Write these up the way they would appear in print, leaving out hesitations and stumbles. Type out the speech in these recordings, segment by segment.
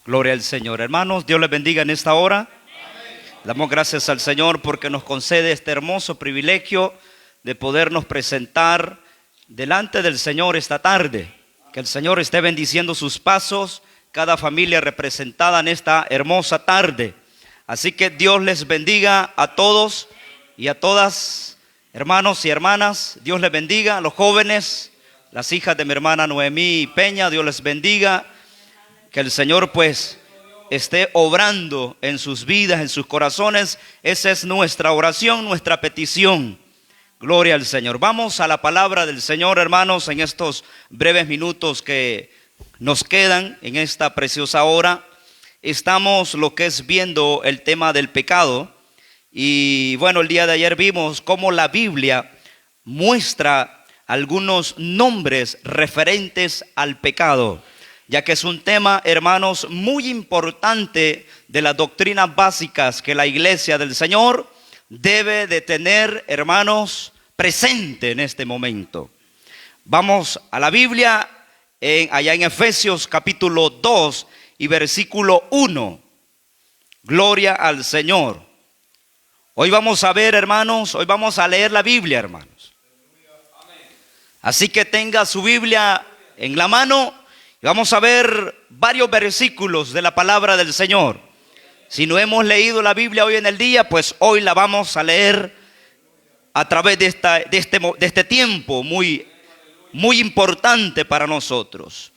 Gloria al Señor. Hermanos, Dios les bendiga en esta hora. Damos gracias al Señor porque nos concede este hermoso privilegio de podernos presentar delante del Señor esta tarde. Que el Señor esté bendiciendo sus pasos, cada familia representada en esta hermosa tarde. Así que Dios les bendiga a todos y a todas, hermanos y hermanas. Dios les bendiga a los jóvenes, las hijas de mi hermana Noemí Peña. Dios les bendiga. Que el Señor pues esté obrando en sus vidas, en sus corazones. Esa es nuestra oración, nuestra petición. Gloria al Señor. Vamos a la palabra del Señor, hermanos, en estos breves minutos que nos quedan en esta preciosa hora. Estamos lo que es viendo el tema del pecado. Y bueno, el día de ayer vimos cómo la Biblia muestra algunos nombres referentes al pecado, ya que es un tema, hermanos, muy importante de las doctrinas básicas que la iglesia del Señor debe de tener, hermanos, presente en este momento. Vamos a la Biblia, allá en Efesios capítulo 2 y versículo 1. Gloria al Señor. Hoy vamos a ver, hermanos, hoy vamos a leer la Biblia, hermanos. Así que tenga su Biblia en la mano. Vamos a ver varios versículos de la palabra del Señor. Si no hemos leído la Biblia hoy en el día, pues hoy la vamos a leer a través de este tiempo muy importante para nosotros.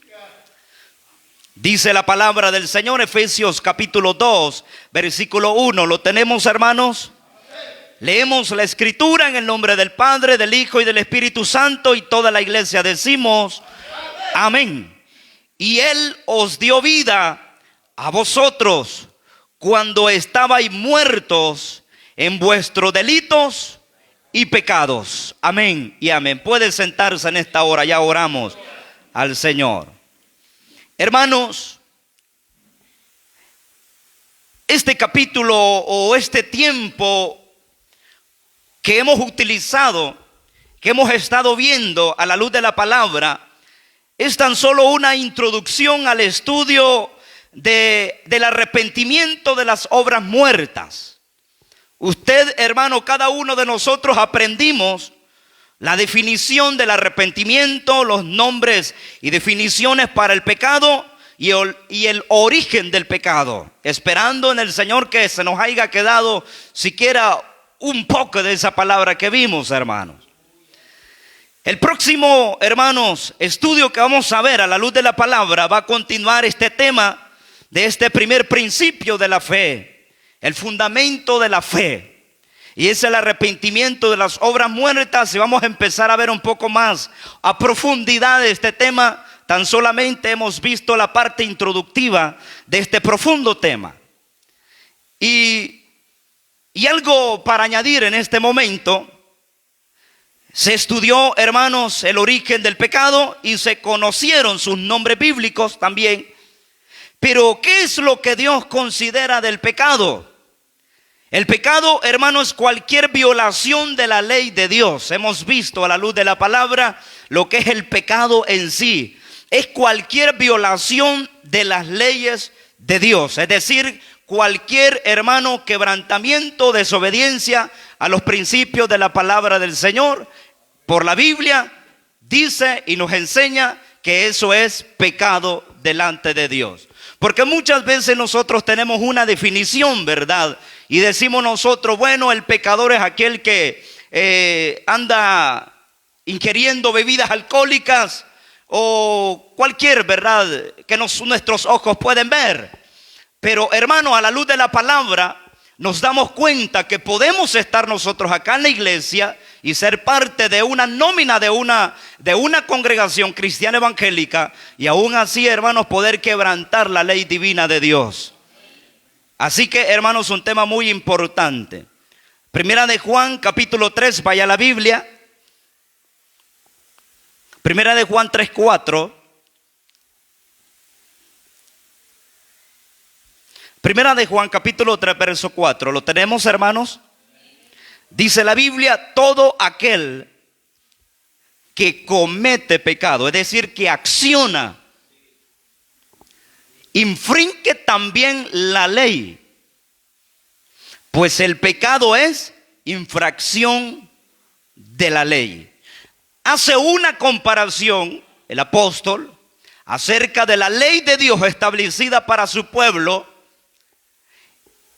Dice la palabra del Señor, Efesios capítulo 2, versículo 1. ¿Lo tenemos, hermanos? Leemos la escritura en el nombre del Padre, del Hijo y del Espíritu Santo, y toda la iglesia decimos amén. Y Él os dio vida a vosotros cuando estabais muertos en vuestros delitos y pecados. Amén y amén. Puede sentarse en esta hora, ya oramos al Señor. Hermanos, este capítulo o este tiempo que hemos utilizado, que hemos estado viendo a la luz de la palabra, es tan solo una introducción al estudio del arrepentimiento de las obras muertas. Usted, hermano, cada uno de nosotros aprendimos la definición del arrepentimiento, los nombres y definiciones para el pecado y el origen del pecado, esperando en el Señor que se nos haya quedado siquiera un poco de esa palabra que vimos, hermanos. El próximo, hermanos, estudio que vamos a ver a la luz de la palabra va a continuar este tema de este primer principio de la fe, el fundamento de la fe, y es el arrepentimiento de las obras muertas. Y vamos a empezar a ver un poco más a profundidad de este tema. Tan solamente hemos visto la parte introductiva de este profundo tema. Y algo para añadir en este momento. Se estudió, hermanos, el origen del pecado y se conocieron sus nombres bíblicos también. Pero ¿qué es lo que Dios considera del pecado? El pecado, hermanos, es cualquier violación de la ley de Dios. Hemos visto a la luz de la palabra lo que es el pecado en sí. Es cualquier violación de las leyes de Dios. Es decir, cualquier, hermano, quebrantamiento, desobediencia a los principios de la palabra del Señor. Por la Biblia dice y nos enseña que eso es pecado delante de Dios. Porque muchas veces nosotros tenemos una definición, ¿verdad? Y decimos nosotros, bueno, el pecador es aquel que anda ingiriendo bebidas alcohólicas o cualquier, ¿verdad?, que nuestros ojos pueden ver. Pero, hermano, a la luz de la palabra nos damos cuenta que podemos estar nosotros acá en la iglesia y ser parte de una nómina de una congregación cristiana evangélica, y aún así, hermanos, poder quebrantar la ley divina de Dios. Así que, hermanos, un tema muy importante. Primera de Juan capítulo 3, vaya a la Biblia. Primera de Juan 3:4. Primera de Juan capítulo 3 verso 4. ¿Lo tenemos, hermanos? Dice la Biblia: todo aquel que comete pecado, es decir, que acciona infringe también la ley, pues el pecado es infracción de la ley. Hace una comparación el apóstol acerca de la ley de Dios establecida para su pueblo.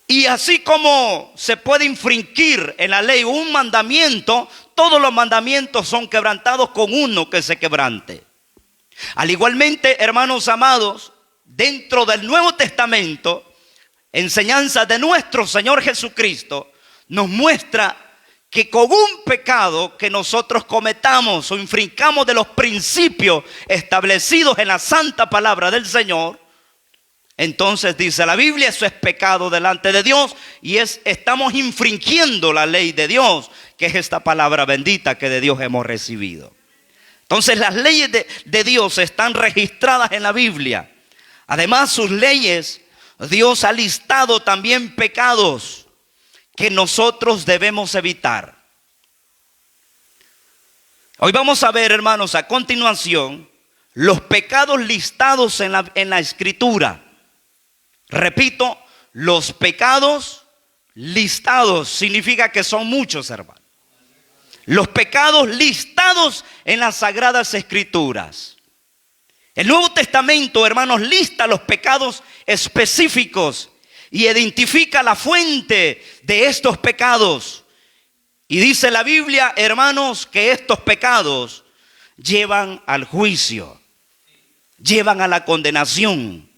Y así como se puede infringir en la ley un mandamiento, todos los mandamientos son quebrantados con uno que se quebrante. Al igualmente, hermanos amados, dentro del Nuevo Testamento, enseñanza de nuestro Señor Jesucristo nos muestra que con un pecado que nosotros cometamos o infringamos de los principios establecidos en la santa palabra del Señor, entonces dice la Biblia, eso es pecado delante de Dios y estamos infringiendo la ley de Dios, que es esta palabra bendita que de Dios hemos recibido. Entonces las leyes de Dios están registradas en la Biblia. Además, sus leyes, Dios ha listado también pecados que nosotros debemos evitar. Hoy vamos a ver, hermanos, a continuación, los pecados listados en la Escritura. Repito, los pecados listados significa que son muchos, hermanos. Los pecados listados en las Sagradas Escrituras. El Nuevo Testamento, hermanos, lista los pecados específicos y identifica la fuente de estos pecados. Y dice la Biblia, hermanos, que estos pecados llevan al juicio, llevan a la condenación.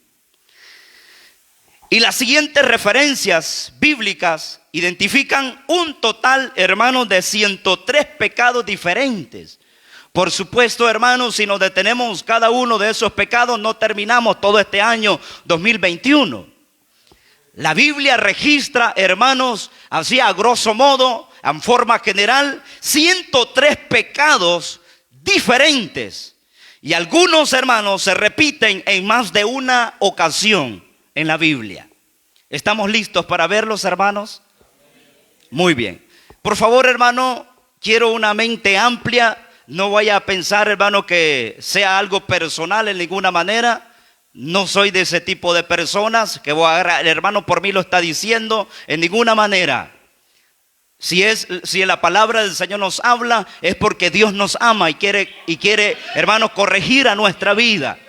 Y las siguientes referencias bíblicas identifican un total, hermanos, de 103 pecados diferentes. Por supuesto, hermanos, si nos detenemos cada uno de esos pecados, no terminamos todo este año 2021. La Biblia registra, hermanos, así a grosso modo, en forma general, 103 pecados diferentes. Y algunos, hermanos, se repiten en más de una ocasión en la Biblia. ¿Estamos listos para verlos, hermanos? Muy bien. Por favor, hermano, quiero una mente amplia. No vaya a pensar, hermano, que sea algo personal en ninguna manera. No soy de ese tipo de personas que voy a agarrar, el hermano por mí lo está diciendo, en ninguna manera. Si la palabra del Señor nos habla, es porque Dios nos ama y quiere, hermano, corregir a nuestra vida.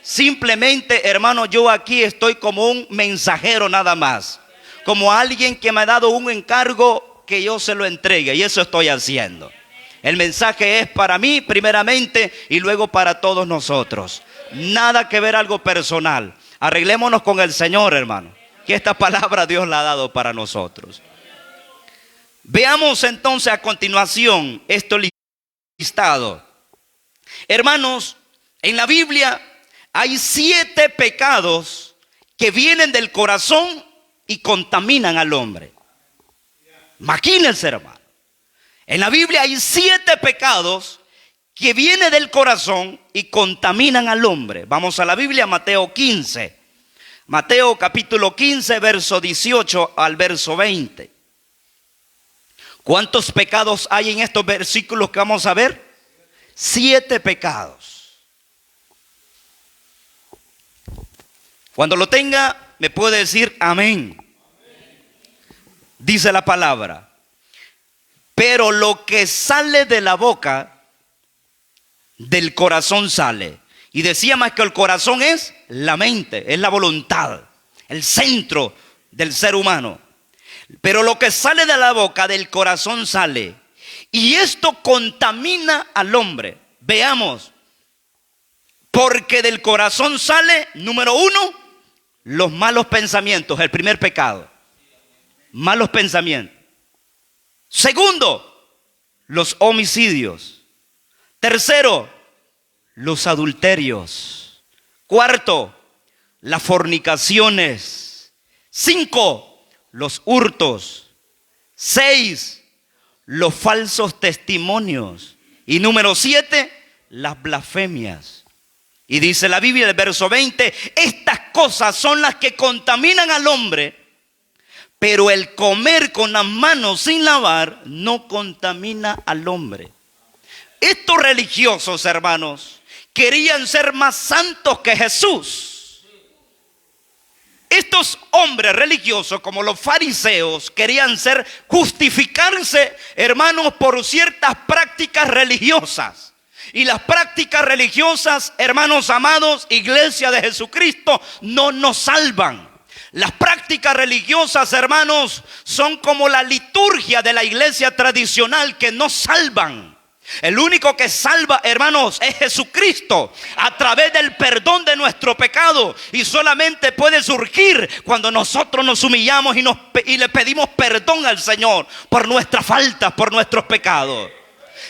Simplemente, hermano, yo aquí estoy como un mensajero nada más. Como alguien que me ha dado un encargo que yo se lo entregue, y eso estoy haciendo. El mensaje es para mí primeramente y luego para todos nosotros. Nada que ver algo personal. Arreglémonos con el Señor, hermano, que esta palabra Dios la ha dado para nosotros. Veamos entonces a continuación esto listado. Hermanos, en la Biblia hay 7 pecados que vienen del corazón y contaminan al hombre. Imagínense, hermano. En la Biblia hay 7 pecados que vienen del corazón y contaminan al hombre. Vamos a la Biblia, Mateo 15. Mateo capítulo 15, verso 18 al verso 20. ¿Cuántos pecados hay en estos versículos que vamos a ver? 7 pecados. Cuando lo tenga, me puede decir amén. Dice la palabra. Pero lo que sale de la boca, del corazón sale. Y decía más que el corazón es la mente, es la voluntad, el centro del ser humano. Pero lo que sale de la boca, del corazón sale. Y esto contamina al hombre. Veamos. Porque del corazón sale, número 1, los malos pensamientos, el primer pecado. Malos pensamientos. Segundo, los homicidios. Tercero, los adulterios. Cuarto, las fornicaciones. 5, los hurtos. 6, los falsos testimonios. Y número 7, las blasfemias. Y dice la Biblia, el verso 20, estas cosas son las que contaminan al hombre, pero el comer con las manos sin lavar no contamina al hombre. Estos religiosos, hermanos, querían ser más santos que Jesús. estos hombres religiosos, como los fariseos, querían justificarse, hermanos, por ciertas prácticas religiosas. Y las prácticas religiosas, hermanos amados, iglesia de Jesucristo, no nos salvan. Las prácticas religiosas, hermanos, son como la liturgia de la iglesia tradicional que no salvan. El único que salva, hermanos, es Jesucristo a través del perdón de nuestro pecado. Y solamente puede surgir cuando nosotros nos humillamos y le pedimos perdón al Señor por nuestras faltas, por nuestros pecados.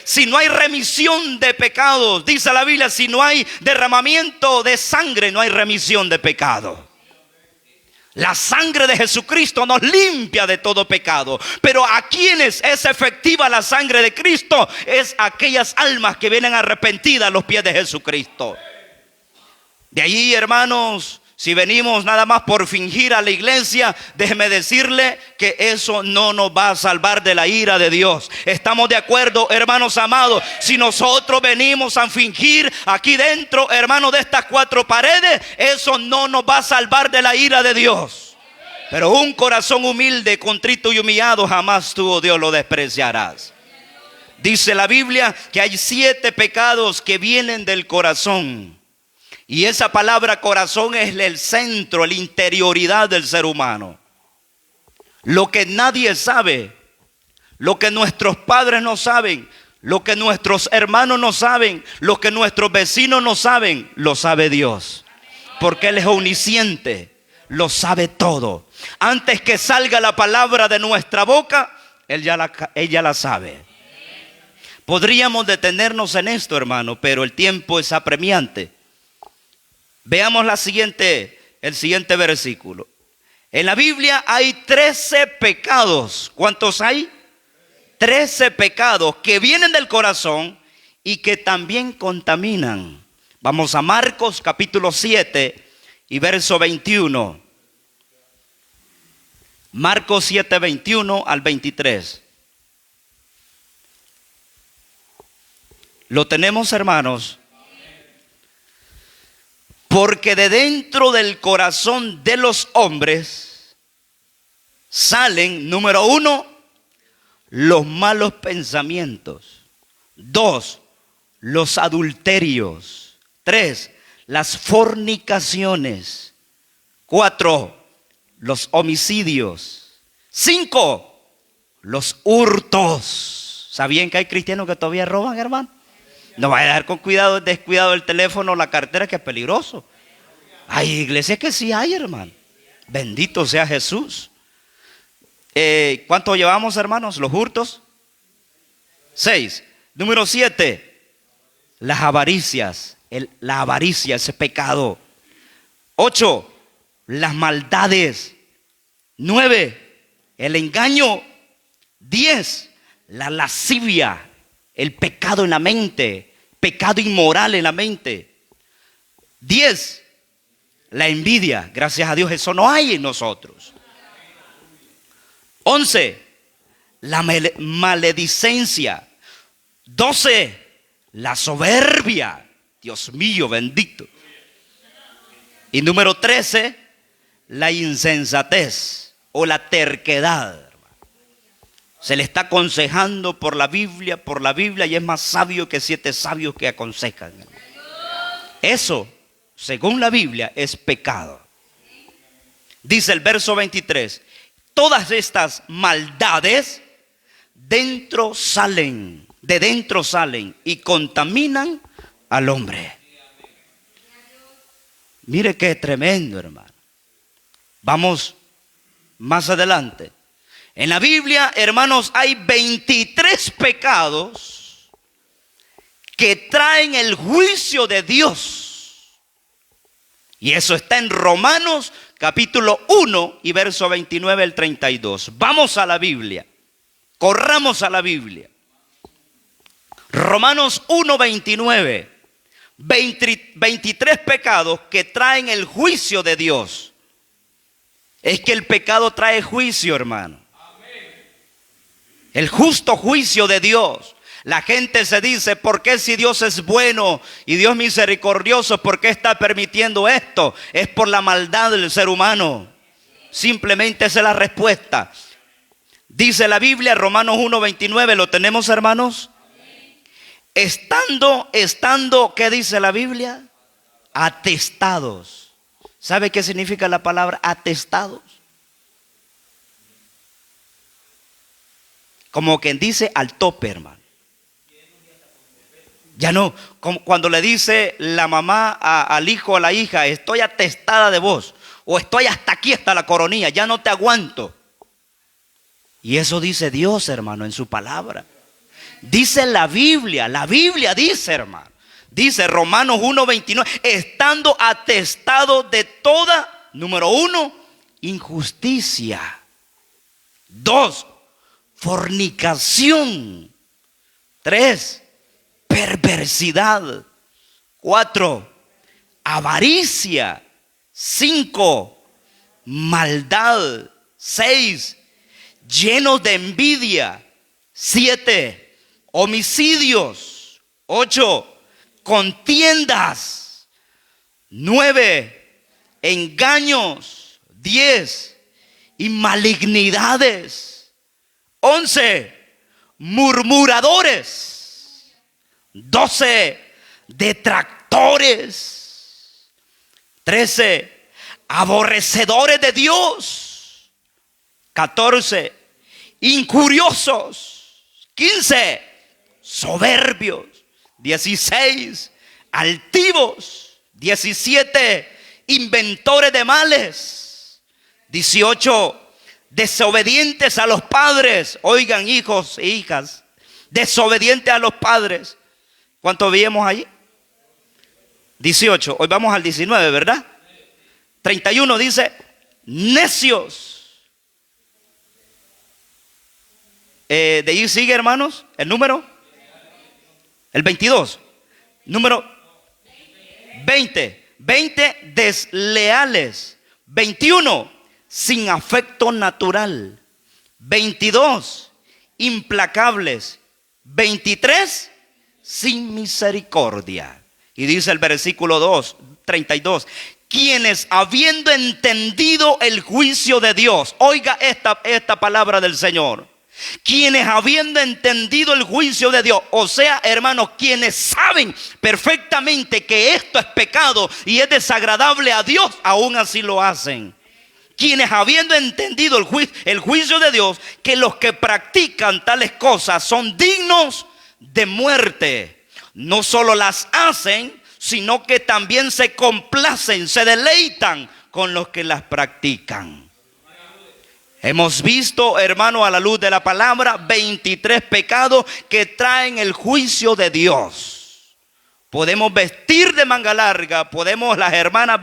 Si no hay remisión de pecados, dice la Biblia, si no hay derramamiento de sangre, no hay remisión de pecados. La sangre de Jesucristo nos limpia de todo pecado. Pero a quienes es efectiva la sangre de Cristo, es aquellas almas que vienen arrepentidas a los pies de Jesucristo. De ahí, hermanos, si venimos nada más por fingir a la iglesia, déjeme decirle que eso no nos va a salvar de la ira de Dios. ¿Estamos de acuerdo, hermanos amados? Si nosotros venimos a fingir aquí dentro, hermanos, de estas cuatro paredes, eso no nos va a salvar de la ira de Dios. Pero un corazón humilde, contrito y humillado, jamás tú, oh Dios, lo despreciarás. Dice la Biblia que hay 7 pecados que vienen del corazón. Y esa palabra corazón es el centro, la interioridad del ser humano. Lo que nadie sabe, lo que nuestros padres no saben, lo que nuestros hermanos no saben, lo que nuestros vecinos no saben, lo sabe Dios. Porque Él es omnisciente, lo sabe todo. Antes que salga la palabra de nuestra boca, Él ya la sabe. Podríamos detenernos en esto, hermano, pero el tiempo es apremiante. Veamos el siguiente versículo. En la Biblia hay 13 pecados. ¿Cuántos hay? 13 pecados que vienen del corazón y que también contaminan. Vamos a Marcos capítulo 7 y verso 21. Marcos 7, 21 al 23. ¿Lo tenemos, hermanos? Porque de dentro del corazón de los hombres salen, número 1, los malos pensamientos. 2, los adulterios. 3, las fornicaciones. 4, los homicidios. 5, los hurtos. ¿Sabían que hay cristianos que todavía roban, hermano? No vaya a dejar con cuidado, descuidado el teléfono, la cartera, que es peligroso. Hay iglesias que sí hay, hermano. Bendito sea Jesús. ¿Cuánto llevamos, hermanos? Los hurtos. 6. Número 7. Las avaricias. La avaricia, ese pecado. 8. Las maldades. 9. El engaño. 10. La lascivia. El pecado en la mente, pecado inmoral en la mente. 10, la envidia. Gracias a Dios eso no hay en nosotros. 11, la maledicencia. 12, la soberbia. Dios mío, bendito. Y número 13, la insensatez o la terquedad. Se le está aconsejando por la Biblia, y es más sabio que 7 sabios que aconsejan. Eso, según la Biblia, es pecado. Dice el verso 23, todas estas maldades de dentro salen y contaminan al hombre. Mire qué tremendo, hermano. Vamos más adelante. En la Biblia, hermanos, hay 23 pecados que traen el juicio de Dios. Y eso está en Romanos capítulo 1 y verso 29 al 32. Vamos a la Biblia. Corramos a la Biblia. Romanos 1, 29. 23 pecados que traen el juicio de Dios. Es que el pecado trae juicio, hermano. El justo juicio de Dios. La gente se dice, ¿por qué si Dios es bueno y Dios misericordioso, por qué está permitiendo esto? Es por la maldad del ser humano. Simplemente esa es la respuesta. Dice la Biblia, Romanos 1:29, ¿lo tenemos, hermanos? Estando, ¿qué dice la Biblia? Atestados. ¿Sabe qué significa la palabra atestados? Como quien dice al tope, hermano. Ya no, como cuando le dice la mamá al hijo o a la hija, estoy atestada de vos, o estoy hasta aquí, hasta la coronilla, ya no te aguanto. Y eso dice Dios, hermano, en su palabra. Dice la Biblia dice, hermano. Dice Romanos 1:29, estando atestado de toda, número 1, injusticia. 2, fornicación. 3, perversidad. 4, avaricia. 5, maldad. 6, llenos de envidia. 7, homicidios. 8, contiendas. 9, engaños. 10, y malignidades. 11, murmuradores. 12, detractores. 13, aborrecedores de Dios. 14, injuriosos. 15, soberbios. 16, altivos. 17, inventores de males. 18, desobedientes a los padres. Oigan, hijos e hijas, desobedientes a los padres. ¿Cuánto veíamos ahí? 18, hoy vamos al 19, ¿verdad? 31 dice, necios. De ahí sigue, hermanos, el número. El 22. Número 20. 20, desleales. 21, sin afecto natural. 22, implacables. 23, sin misericordia. Y dice el versículo 32, quienes habiendo entendido el juicio de Dios, oiga esta palabra del Señor, quienes habiendo entendido el juicio de Dios, o sea, hermanos, quienes saben perfectamente que esto es pecado y es desagradable a Dios, aún así lo hacen. Quienes habiendo entendido el juicio de Dios, que los que practican tales cosas son dignos de muerte, no solo las hacen, sino que también se complacen, se deleitan con los que las practican. Hemos visto, hermano, a la luz de la palabra, 23 pecados que traen el juicio de Dios. Podemos vestir de manga larga, las hermanas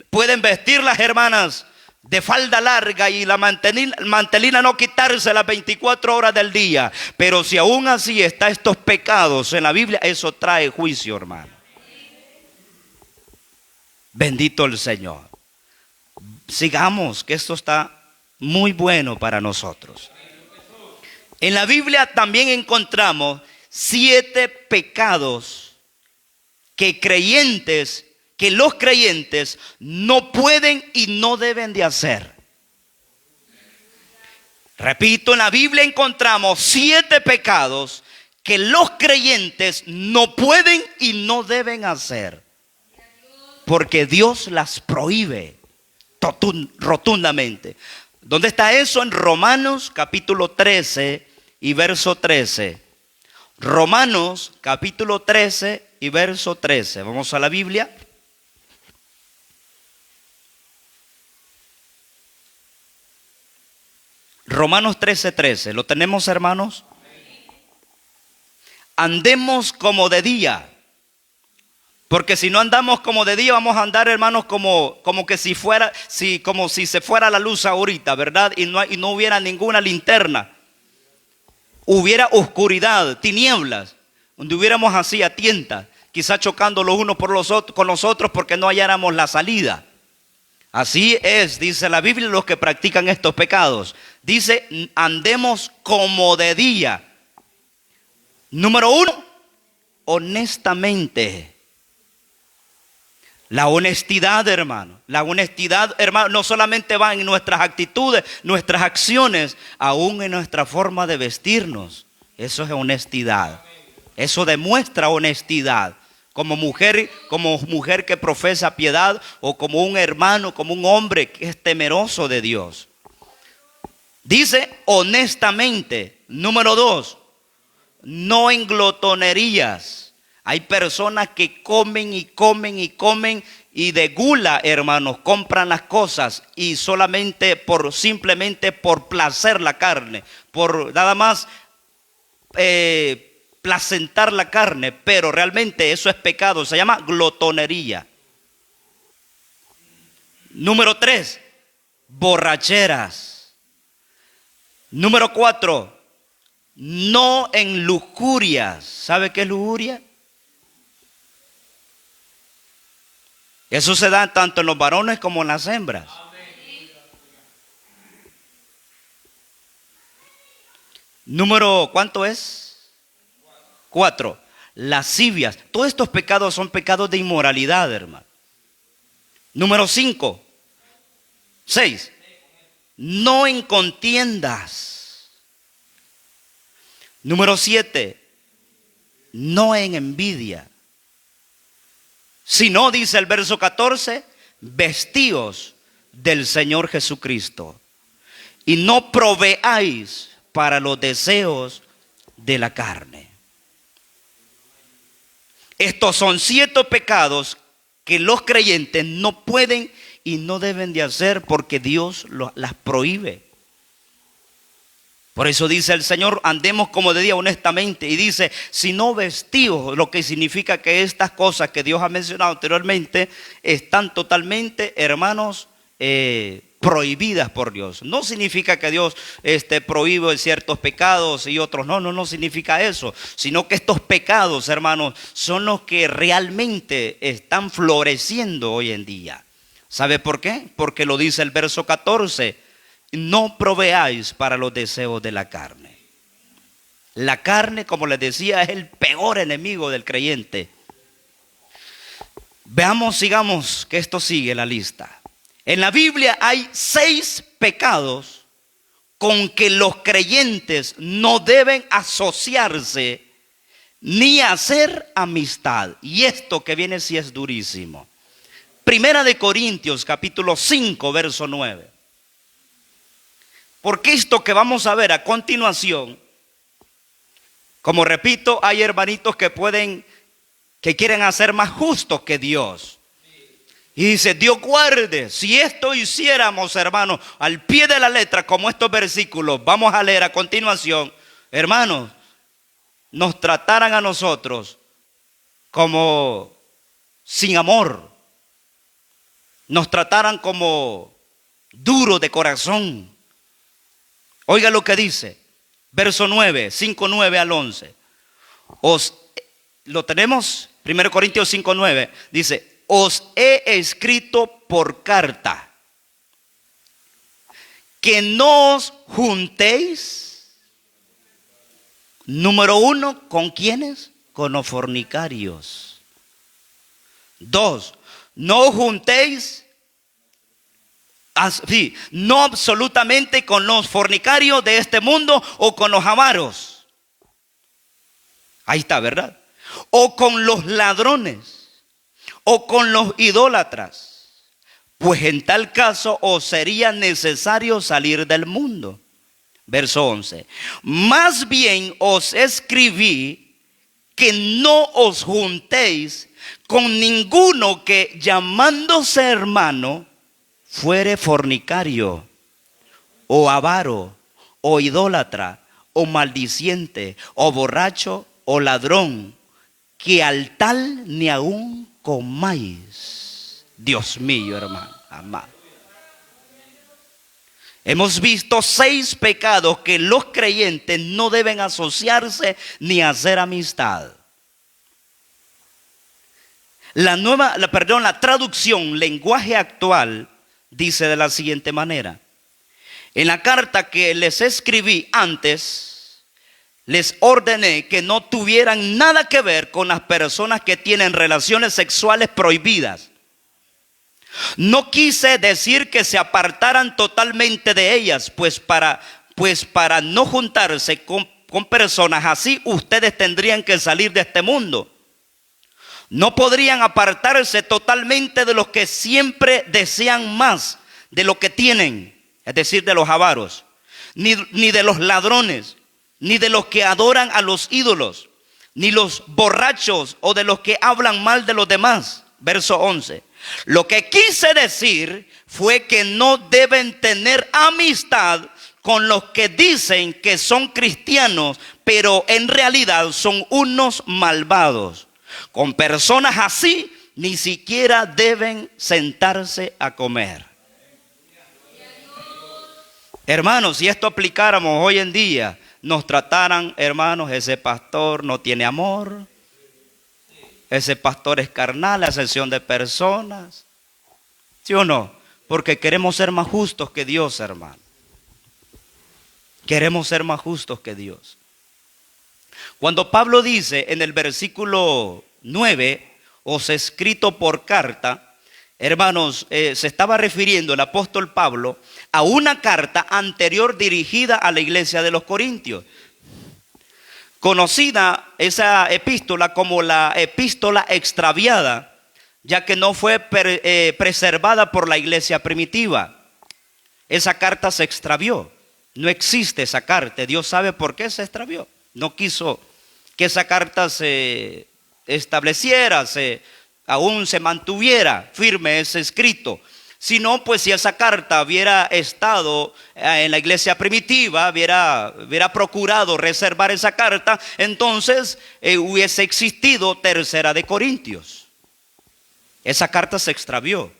pueden vestir las hermanas de falda larga y la mantelina no quitarse las 24 horas del día. Pero si aún así está estos pecados en la Biblia, eso trae juicio, hermano. Bendito el Señor. Sigamos, que esto está muy bueno para nosotros. En la Biblia también encontramos 7 pecados que los creyentes no pueden y no deben de hacer. Repito, en la Biblia encontramos 7 pecados que los creyentes no pueden y no deben hacer, porque Dios las prohíbe rotundamente. ¿Dónde está eso? En Romanos capítulo 13 y verso 13. Romanos capítulo 13 y verso 13. Vamos a la Biblia. Romanos 13:13. ¿Lo tenemos, hermanos? Andemos como de día. Porque si no andamos como de día, vamos a andar, hermanos, como si se fuera la luz ahorita, ¿verdad? Y no hubiera ninguna linterna. Hubiera oscuridad, tinieblas, donde hubiéramos así a tientas, quizá chocando los unos con los otros porque no halláramos la salida. Así es, dice la Biblia, los que practican estos pecados. Dice, andemos como de día. Número 1, honestamente. La honestidad, hermano. La honestidad, hermano, no solamente va en nuestras actitudes, nuestras acciones, aún en nuestra forma de vestirnos. Eso es honestidad. Eso demuestra honestidad. Como mujer que profesa piedad, o como un hermano, como un hombre que es temeroso de Dios. Dice honestamente. Número 2, no en glotonerías. Hay personas que comen y comen y comen y de gula, hermanos, compran las cosas y simplemente por placer la carne, por nada más placentar la carne, pero realmente eso es pecado, se llama glotonería. Número 3, borracheras. Número 4, no en lujurias. ¿Sabe qué es lujuria? Eso se da tanto en los varones como en las hembras. Número, ¿cuánto es? 4. Lascivias. Todos estos pecados son pecados de inmoralidad, hermano. Número 6. No en contiendas. Número 7. No en envidia. Si no, dice el verso 14, vestíos del Señor Jesucristo y no proveáis para los deseos de la carne. Estos son 7 pecados que los creyentes no pueden y no deben de hacer porque Dios las prohíbe. Por eso dice el Señor, andemos como de día honestamente. Y dice, si no vestíos, lo que significa que estas cosas que Dios ha mencionado anteriormente están totalmente, hermanos, prohibidas por Dios. No significa que Dios prohíbe ciertos pecados y otros no significa eso. Sino que estos pecados, hermanos, son los que realmente están floreciendo hoy en día. ¿Sabe por qué? Porque lo dice el verso 14. No proveáis para los deseos de la carne. La carne, como les decía, es el peor enemigo del creyente. Sigamos que esto sigue la lista. En la Biblia hay 6 pecados con que los creyentes no deben asociarse ni hacer amistad. Y esto que viene sí es durísimo. Primera de Corintios, capítulo 5, verso 9. Porque esto que vamos a ver a continuación, como repito, hay hermanitos que quieren hacer más justos que Dios. Y dice, Dios guarde, si esto hiciéramos, hermanos, al pie de la letra, como estos versículos, vamos a leer a continuación, hermanos, nos trataran a nosotros como sin amor, nos trataran como duros de corazón. Oiga lo que dice, verso 9, 5:9 al 11. ¿Lo tenemos? 1 Corintios 5:9 dice, os he escrito por carta que no os juntéis. Número 1, ¿con quiénes? Con los fornicarios. 2, no os juntéis. Sí, no absolutamente con los fornicarios de este mundo o con los avaros. Ahí está, ¿verdad? O con los ladrones o con los idólatras, pues en tal caso os sería necesario salir del mundo. Verso 11. Más bien os escribí que no os juntéis con ninguno que llamándose hermano fuere fornicario, o avaro, o idólatra, o maldiciente, o borracho, o ladrón, que al tal ni aún comáis. Dios mío, hermano, amado. Hemos visto 6 pecados que los creyentes no deben asociarse ni hacer amistad. La traducción, lenguaje actual, dice de la siguiente manera. En la carta que les escribí antes, les ordené que no tuvieran nada que ver con las personas que tienen relaciones sexuales prohibidas. No quise decir que se apartaran totalmente de ellas, pues para no juntarse con personas así, ustedes tendrían que salir de este mundo. No podrían apartarse totalmente de los que siempre desean más de lo que tienen, es decir, de los avaros, ni de los ladrones, ni de los que adoran a los ídolos, ni los borrachos o de los que hablan mal de los demás. Verso 11. Lo que quise decir fue que no deben tener amistad con los que dicen que son cristianos, pero en realidad son unos malvados. Con personas así ni siquiera deben sentarse a comer. Hermanos, si esto aplicáramos hoy en día, nos trataran, hermanos, ese pastor no tiene amor, ese pastor es carnal, a excepción de personas. ¿Sí o no? Porque queremos ser más justos que Dios, hermano. Queremos ser más justos que Dios. Cuando Pablo dice en el versículo 9, os he escrito por carta, hermanos, se estaba refiriendo el apóstol Pablo a una carta anterior dirigida a la iglesia de los Corintios. Conocida esa epístola como la epístola extraviada, ya que no fue preservada por la iglesia primitiva. Esa carta se extravió. No existe esa carta. Dios sabe por qué se extravió. No quiso que esa carta se estableciera, aún se mantuviera firme ese escrito. Si no, pues si esa carta hubiera estado en la iglesia primitiva, hubiera procurado reservar esa carta, entonces hubiese existido Tercera de Corintios. Esa carta se extravió.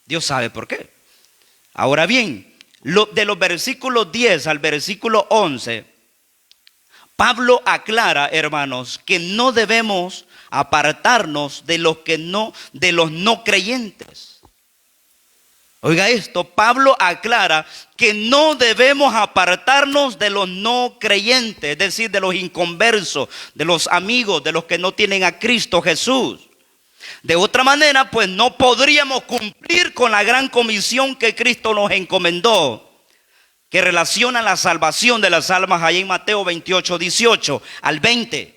Dios sabe por qué. Ahora bien, de los versículos 10 al versículo 11, Pablo aclara, hermanos, que no debemos apartarnos de los no creyentes. Oiga esto, Pablo aclara que no debemos apartarnos de los no creyentes, es decir, de los inconversos, de los amigos, de los que no tienen a Cristo Jesús. De otra manera, pues no podríamos cumplir con la gran comisión que Cristo nos encomendó, que relaciona la salvación de las almas allá en Mateo 28, 18 al 20.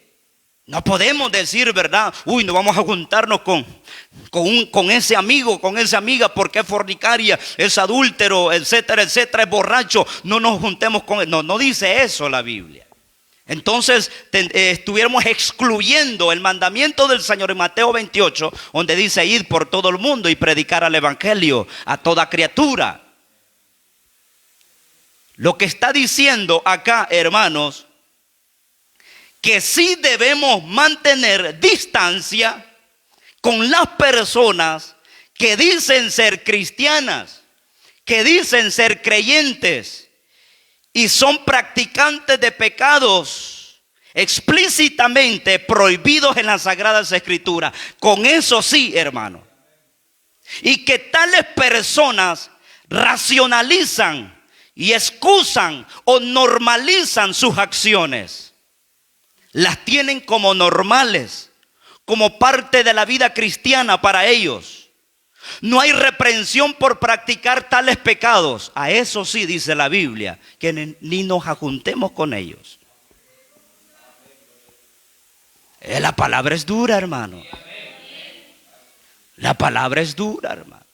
No podemos decir, ¿verdad? Uy, no vamos a juntarnos con ese amigo, con esa amiga, porque es fornicaria, es adúltero, etcétera, etcétera, es borracho. No nos juntemos con él. No dice eso la Biblia. Entonces estuviéramos excluyendo el mandamiento del Señor en Mateo 28, donde dice ir por todo el mundo y predicar al evangelio a toda criatura. Lo que está diciendo acá, hermanos, que sí debemos mantener distancia con las personas que dicen ser cristianas, que dicen ser creyentes y son practicantes de pecados explícitamente prohibidos en las Sagradas Escrituras. Con eso sí, hermano. Y que tales personas racionalizan y excusan o normalizan sus acciones. Las tienen como normales, como parte de la vida cristiana para ellos. No hay reprensión por practicar tales pecados. A eso sí dice la Biblia, que ni nos ajuntemos con ellos. La palabra es dura, hermano. La palabra es dura, hermano.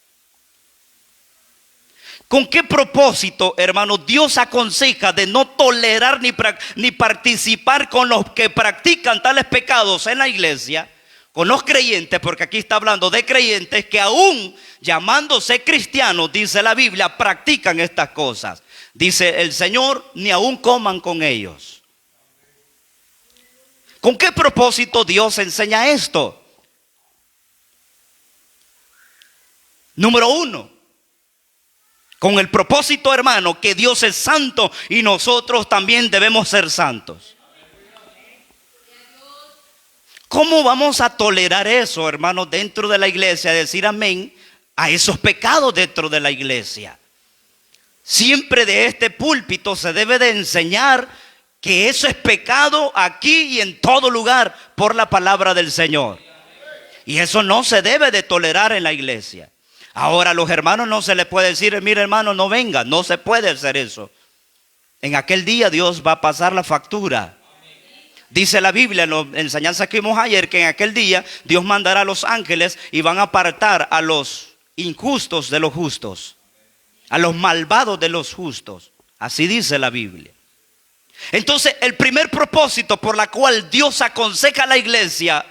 ¿Con qué propósito, hermano, Dios aconseja de no tolerar ni participar con los que practican tales pecados en la iglesia? Con los creyentes, porque aquí está hablando de creyentes que aún llamándose cristianos, dice la Biblia, practican estas cosas. Dice el Señor, ni aún coman con ellos. ¿Con qué propósito Dios enseña esto? Número 1. Con el propósito, hermano, que Dios es santo y nosotros también debemos ser santos. ¿Cómo vamos a tolerar eso, hermano, dentro de la iglesia? Decir amén a esos pecados dentro de la iglesia. Siempre de este púlpito se debe de enseñar que eso es pecado aquí y en todo lugar por la palabra del Señor. Y eso no se debe de tolerar en la iglesia. Ahora a los hermanos no se les puede decir, mire hermano, no venga. No se puede hacer eso. En aquel día Dios va a pasar la factura. Dice la Biblia en la enseñanza que vimos ayer, que en aquel día Dios mandará a los ángeles y van a apartar a los injustos de los justos, a los malvados de los justos. Así dice la Biblia. Entonces, el primer propósito por la cual Dios aconseja a la iglesia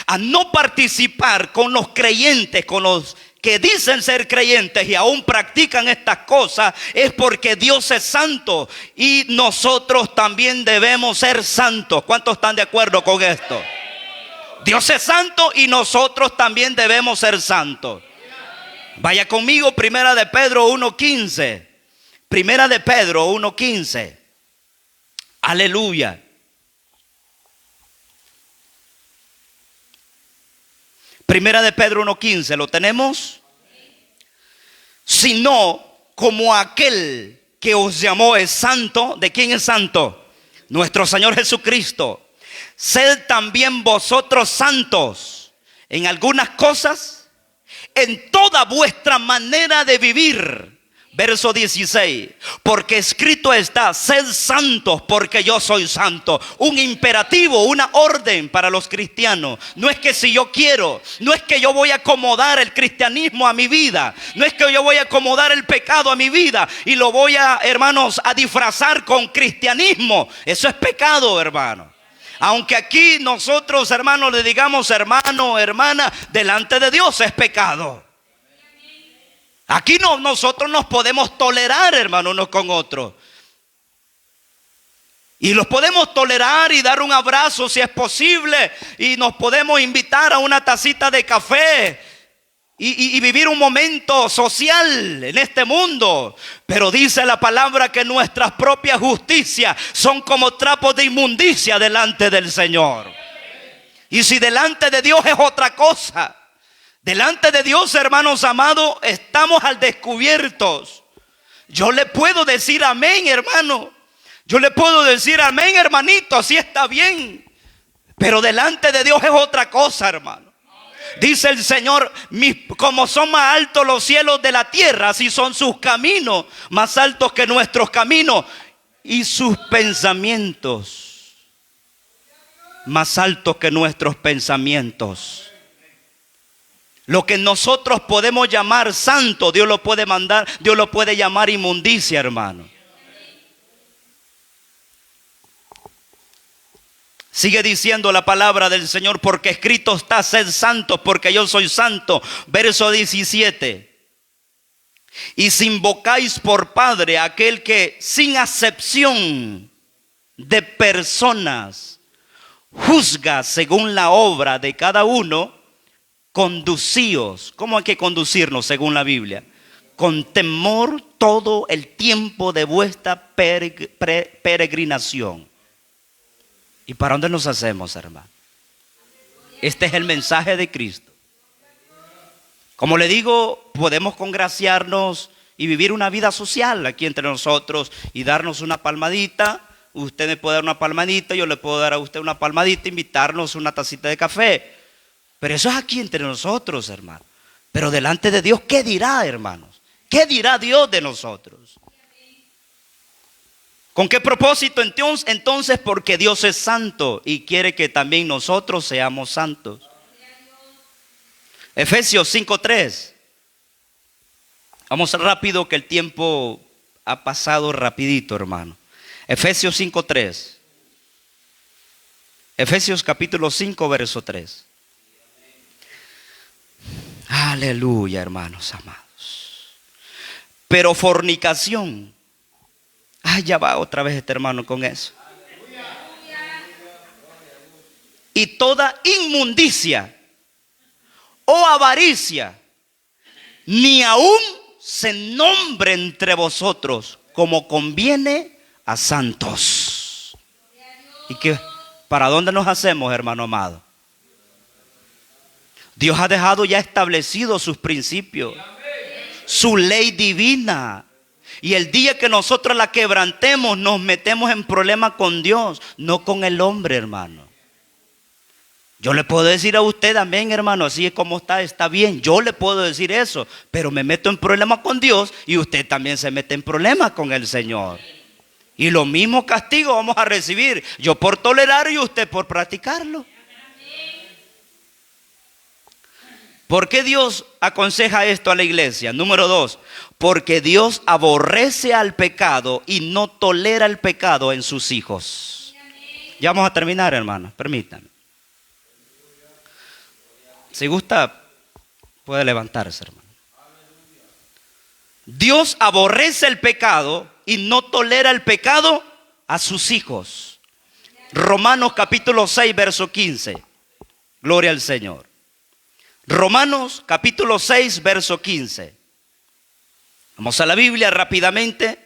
a no participar con los creyentes, con los que dicen ser creyentes y aún practican estas cosas, es porque Dios es santo y nosotros también debemos ser santos. ¿Cuántos están de acuerdo con esto? Dios es santo y nosotros también debemos ser santos. Vaya conmigo, Primera de Pedro 1:15. Primera de Pedro 1:15. Aleluya. Primera de Pedro 1:15, ¿lo tenemos? Sino como aquel que os llamó es santo. ¿De quién es santo? Nuestro Señor Jesucristo. Sed también vosotros santos en algunas cosas, en toda vuestra manera de vivir. Verso 16, porque escrito está, sed santos porque yo soy santo. Un imperativo, una orden para los cristianos. No es que si yo quiero, no es que yo voy a acomodar el cristianismo a mi vida, no es que yo voy a acomodar el pecado a mi vida y lo voy a, hermanos, a disfrazar con cristianismo. Eso es pecado, hermano. Aunque aquí nosotros, hermanos, le digamos hermano, hermana, delante de Dios es pecado. Aquí nosotros nos podemos tolerar, hermano, unos con otros. Y los podemos tolerar y dar un abrazo si es posible. Y nos podemos invitar a una tacita de café. Y vivir un momento social en este mundo. Pero dice la palabra que nuestras propias justicias son como trapos de inmundicia delante del Señor. Y si delante de Dios es otra cosa. Delante de Dios, hermanos amados, estamos al descubierto. Yo le puedo decir amén, hermano. Yo le puedo decir amén, hermanito, así está bien. Pero delante de Dios es otra cosa, hermano. Dice el Señor, como son más altos los cielos de la tierra, así son sus caminos, más altos que nuestros caminos. Y sus pensamientos, más altos que nuestros pensamientos. Lo que nosotros podemos llamar santo, Dios lo puede mandar, Dios lo puede llamar inmundicia, hermano. Sigue diciendo la palabra del Señor, porque escrito está, sed santos, porque yo soy santo. Verso 17. Y si invocáis por Padre a aquel que sin acepción de personas juzga según la obra de cada uno, conducíos. ¿Cómo hay que conducirnos según la Biblia? Con temor todo el tiempo de vuestra peregrinación. ¿Y para dónde nos hacemos, hermano? Este es el mensaje de Cristo. Como le digo, podemos congraciarnos y vivir una vida social aquí entre nosotros y darnos una palmadita. Usted me puede dar una palmadita, yo le puedo dar a usted una palmadita, invitarnos una tacita de café. Pero eso es aquí entre nosotros, hermano. Pero delante de Dios, ¿qué dirá, hermanos? ¿Qué dirá Dios de nosotros? ¿Con qué propósito entonces? Porque Dios es santo y quiere que también nosotros seamos santos. Efesios 5:3. Vamos rápido que el tiempo ha pasado rapidito, hermano. Efesios 5:3. Efesios capítulo 5, verso 3. Aleluya, hermanos amados. Pero fornicación. Ya va otra vez este hermano con eso. Y toda inmundicia o avaricia, ni aún se nombre entre vosotros como conviene a santos. ¿Y qué? ¿Para dónde nos hacemos, hermano amado? Dios ha dejado ya establecido sus principios, su ley divina. Y el día que nosotros la quebrantemos, nos metemos en problemas con Dios, no con el hombre, hermano. Yo le puedo decir a usted también, hermano, así es como está bien. Yo le puedo decir eso, pero me meto en problemas con Dios y usted también se mete en problemas con el Señor. Y lo mismo castigo vamos a recibir, yo por tolerar y usted por practicarlo. ¿Por qué Dios aconseja esto a la iglesia? Número 2, porque Dios aborrece al pecado y no tolera el pecado en sus hijos. Ya vamos a terminar, hermano, permítanme. Si gusta, puede levantarse, hermano. Dios aborrece el pecado y no tolera el pecado a sus hijos. Romanos capítulo 6, verso 15. Gloria al Señor. Romanos capítulo 6, verso 15. Vamos a la Biblia rápidamente.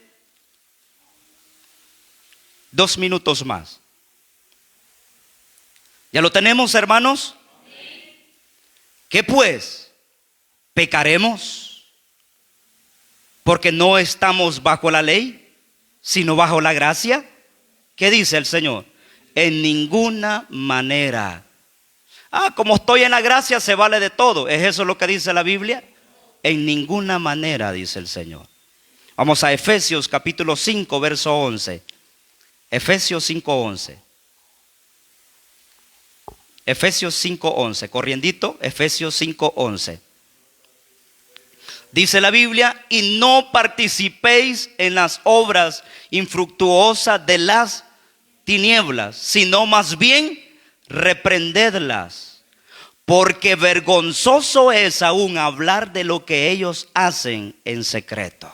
2 minutos más. ¿Ya lo tenemos, hermanos? ¿Qué pues? ¿Pecaremos? Porque no estamos bajo la ley, sino bajo la gracia. ¿Qué dice el Señor? En ninguna manera. Como estoy en la gracia se vale de todo. ¿Es eso lo que dice la Biblia? En ninguna manera, dice el Señor. Vamos a Efesios capítulo 5, verso 11. Efesios 5, 11. Efesios 5:11, corriendito, Efesios 5:11. Dice la Biblia, y no participéis en las obras infructuosas de las tinieblas, sino más bien reprendedlas, porque vergonzoso es aún hablar de lo que ellos hacen en secreto.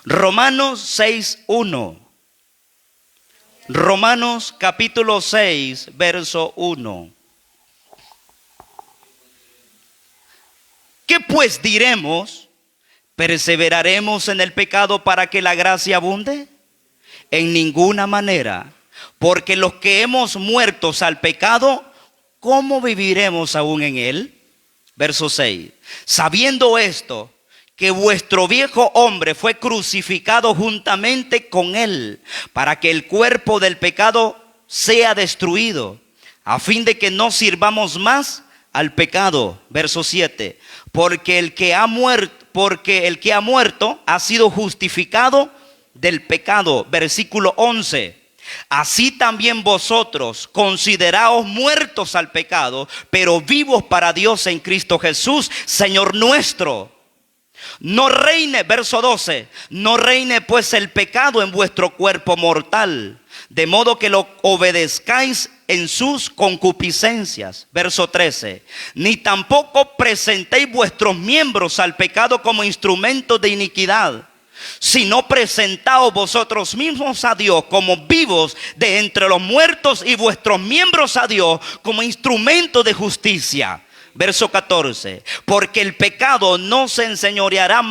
Romanos 6:1. Romanos capítulo 6, verso 1. ¿Qué pues diremos? ¿Perseveraremos en el pecado para que la gracia abunde? En ninguna manera, porque los que hemos muerto al pecado, ¿cómo viviremos aún en él? Verso 6. Sabiendo esto, que vuestro viejo hombre fue crucificado juntamente con él, para que el cuerpo del pecado sea destruido, a fin de que no sirvamos más al pecado. Verso 7. Porque el que ha muerto ha sido justificado del pecado. Versículo 11. Así también vosotros consideraos muertos al pecado, pero vivos para Dios en Cristo Jesús, Señor nuestro. No reine, verso 12, no reine pues el pecado en vuestro cuerpo mortal, de modo que lo obedezcáis en sus concupiscencias. Verso 13, ni tampoco presentéis vuestros miembros al pecado como instrumentos de iniquidad, sino presentaos vosotros mismos a Dios como vivos de entre los muertos y vuestros miembros a Dios como instrumentos de justicia. Verso 14, porque el pecado no se enseñoreará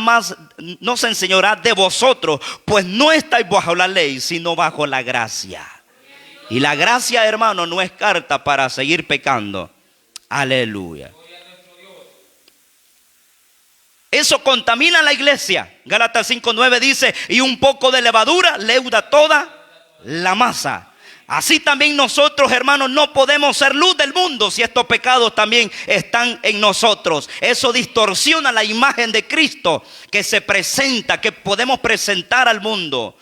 de vosotros, pues no estáis bajo la ley, sino bajo la gracia. Y la gracia, hermano, no es carta para seguir pecando. Aleluya. Eso contamina a la iglesia. Gálatas 5:9 dice, y un poco de levadura leuda toda la masa. Así también nosotros, hermanos, no podemos ser luz del mundo si estos pecados también están en nosotros. Eso distorsiona la imagen de Cristo que se presenta, que podemos presentar al mundo.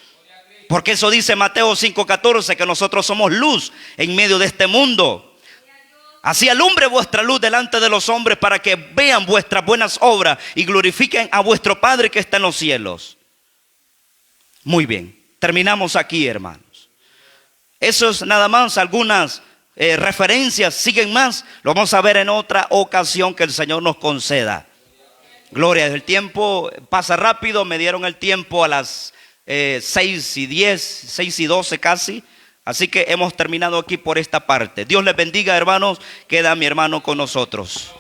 Porque eso dice Mateo 5:14, que nosotros somos luz en medio de este mundo. Así alumbre vuestra luz delante de los hombres, para que vean vuestras buenas obras y glorifiquen a vuestro Padre que está en los cielos. Muy bien, terminamos aquí, hermanos. Eso es nada más, algunas referencias, siguen más. Lo vamos a ver en otra ocasión que el Señor nos conceda. Gloria, el tiempo pasa rápido. Me dieron el tiempo a las 6:10, 6:12 casi. Así que hemos terminado aquí por esta parte. Dios les bendiga, hermanos. Queda mi hermano con nosotros.